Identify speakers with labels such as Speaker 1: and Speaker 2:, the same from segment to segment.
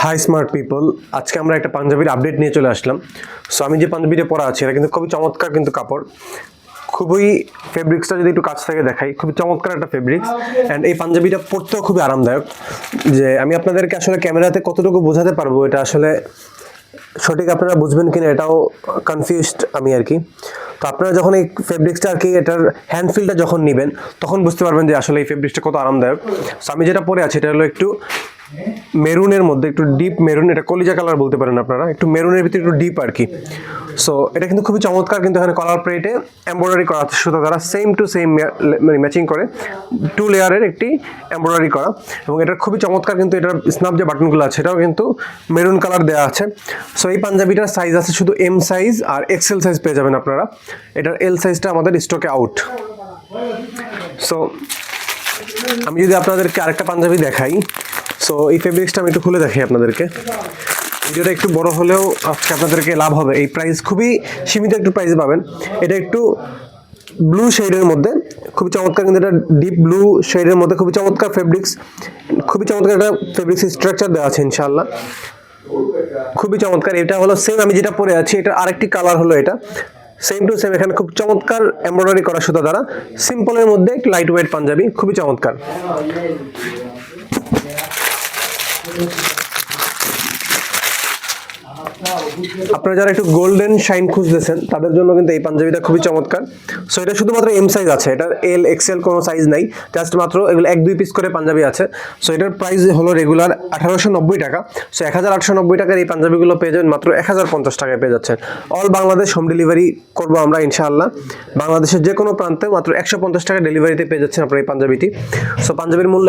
Speaker 1: High smart people, আজকে আমরা একটা পাঞ্জাবির আপডেট নিয়ে চলে আসলাম। সো আমি যে পাঞ্জাবিটা পরা আছি এটা কিন্তু খুবই চমৎকার কিন্তু কাপড়, খুবই ফেব্রিক্সটা যদি একটু কাছ থেকে দেখাই, খুবই চমৎকার একটা ফেব্রিক্স। অ্যান্ড এই পাঞ্জাবিটা পরতেও খুবই আরামদায়ক। যে আমি আপনাদেরকে আসলে ক্যামেরাতে কতটুকু বোঝাতে পারবো এটা আসলে সঠিক আপনারা বুঝবেন কিনা এটাও কনফিউজড আমি আর কি। তো আপনারা যখন এই ফেব্রিক্সটা আর কি এটার হ্যান্ড ফিলটা যখন নেবেন তখন বুঝতে পারবেন যে আসলে এই ফেব্রিক্সটা কত আরামদায়ক। সো আমি যেটা পরে আছি এটা হলো একটু মেরুনের মধ্যে, একটু ডিপ মেরুন, এটা কলিজা কালার বলতে পারেন আপনারা, একটু মেরুনের ভিতরে একটু ডিপ আর কি। সো এটা কিন্তু খুবই চমৎকার, কিন্তু এখানে কলার প্লেটে এমব্রয়ডারি করা আছে সুতো দ্বারা, সেম টু সেম মানে ম্যাচিং করে 2 লেয়ারের একটি এমব্রয়ডারি করা। এবং এটা খুবই চমৎকার, কিন্তু এটার স্ন্যাপ যে বাটনগুলো আছে এটাও কিন্তু মেরুন কালার দেওয়া আছে। সো এই পাঞ্জাবিটার সাইজ আছে শুধু এম সাইজ, আর এক্সেল সাইজ পেয়ে যাবেন আপনারা। এটার এল সাইজটা আমাদের স্টকে আউট। সো আমি যদি আপনাদেরকে আরেকটা পাঞ্জাবি দেখাই, সো এই ফেব্রিক্সটা আমি একটু খুলে দেখাই আপনাদেরকে। ভিডিওটা একটু বড় হলেও আজকে আপনাদেরকে লাভ হবে। এই প্রাইস খুবই সীমিত একটু প্রাইসে পাবেন। এটা একটু ব্লু শেডের মধ্যে খুবই চমৎকার, কিন্তু এটা ডিপ ব্লু শেডের মধ্যে খুবই চমৎকার ফেব্রিক্স, খুবই চমৎকার একটা ফেব্রিক্স স্ট্রাকচার দেওয়া আছে ইনশাআল্লাহ, খুবই চমৎকার। এটা হলো সেম আমি যেটা পরে আছি, এটা আরেকটি কালার হলো, এটা সেম টু সেম। এখানে খুব চমৎকার এমব্রয়ডারি করা সুতা দ্বারা, সিম্পলের মধ্যে একটু লাইট ওয়েট পাঞ্জাবি, খুবই চমৎকার। আপনারা যারা একটু গোল্ডেন শাইন খুঁজতেছেন তাদের জন্য কিন্তু এই পাঞ্জাবিটা খুবই চমৎকার। সো এটা শুধুমাত্র এম সাইজ আছে, এটার এল এক্সেল কোনো সাইজ নাই, জাস্ট মাত্র এগুলো 1-2 পিস করে পাঞ্জাবি আছে। সো এটার প্রাইস হলো রেগুলার 1890 টাকা। সো 1890 টাকার এই পাঞ্জাবিগুলো পেয়ে যাবেন মাত্র 1050 টাকায় পেয়ে যাচ্ছেন। অল বাংলাদেশ হোম ডেলিভারি করবো আমরা ইনশাআল্লাহ। বাংলাদেশের যে কোনো প্রান্তে মাত্র 150 টাকা ডেলিভারিতে পেয়ে যাচ্ছেন আপনার এই পাঞ্জাবিটি। সো পাঞ্জাবির মূল্য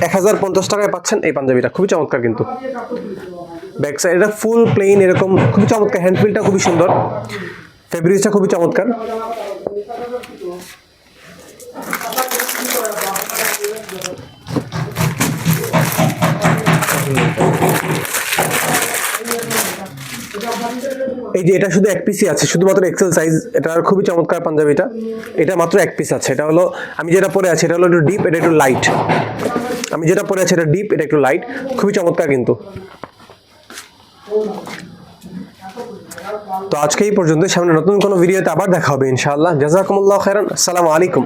Speaker 1: 1050 টাকায় পাচ্ছেন এই পাঞ্জাবিটা, খুবই চমৎকার কিন্তু। ব্যাক সাইড এটা ফুল প্লেন, এরকম খুবই চমৎকার, হ্যান্ডফিলটা খুবই সুন্দর, ফেব্রিক্সটা খুবই চমৎকার। এই যে এটা শুধু এক পিসই আছে, শুধুমাত্র এক্সেল সাইজ। এটা খুবই চমৎকার পাঞ্জাবিটা, এটা মাত্র এক পিস আছে। এটা হলো আমি যেটা পরে আছি এটা হলো একটু ডিপ, এটা একটু লাইট। আমি যেটা পরে আছি এটা ডিপ, এটা একটু লাইট, খুবই চমৎকার কিন্তু। তো আজকে এই পর্যন্ত, সামনে নতুন কোনো ভিডিওতে আবার দেখা হবে ইনশাআল্লাহ। জাযাকুমুল্লাহু খাইরান, আসসালামু আলাইকুম।